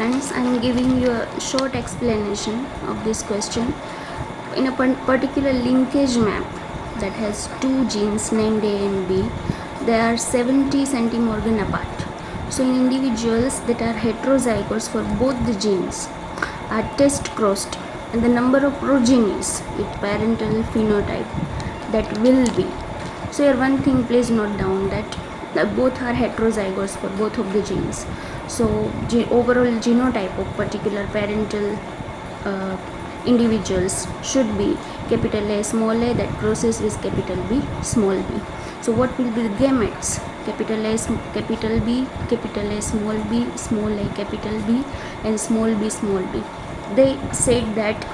friends, I am giving you a short explanation of this question. In a particular linkage map that has two genes named A and B, they are 70 centimorgan apart. So in individuals that are heterozygotes for both the genes are test crossed, and the number of progenies with parental phenotype that will be. So here one thing, please note down that both are heterozygotes for both of the genes. So overall genotype of particular parental individuals should be capital A small a that crosses with capital B small b. So what will be the gametes? Capital A capital B, capital A small a capital B, and small b. They said that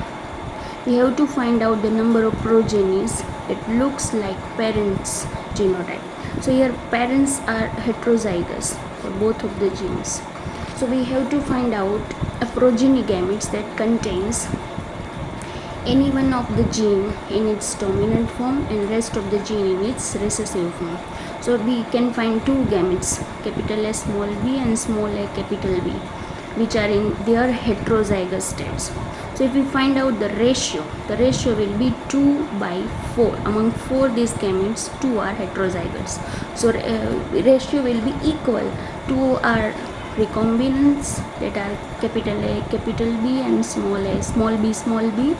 we have to find out the number of progenies that looks like parents genotype. So here parents are heterozygous for both of the genes. So we have to find out a progeny gametes that contains any one of the gene in its dominant form and rest of the gene in its recessive form. So we can find two gametes, capital A small b and small a capital B, which are in their heterozygous states. So if we find out the ratio will be 2/4. Among 4 these gametes, 2 are heterozygotes. So ratio will be equal. 2 are recombinants that are capital A capital B and small b,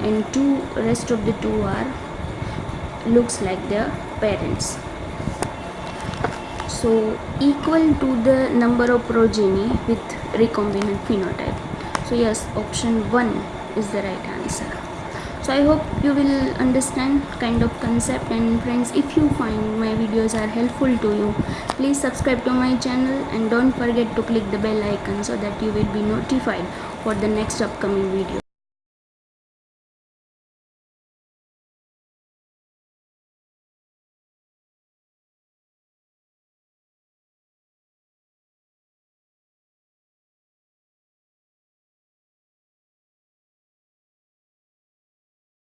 and 2 rest of the 2 are looks like their parents. So equal to the number of progeny with recombinant phenotype. So yes, option 1 is the right answer. So I hope you will understand kind of concept. And friends, if you find my videos are helpful to you, please subscribe to my channel and don't forget to click the bell icon so that you will be notified for the next upcoming video.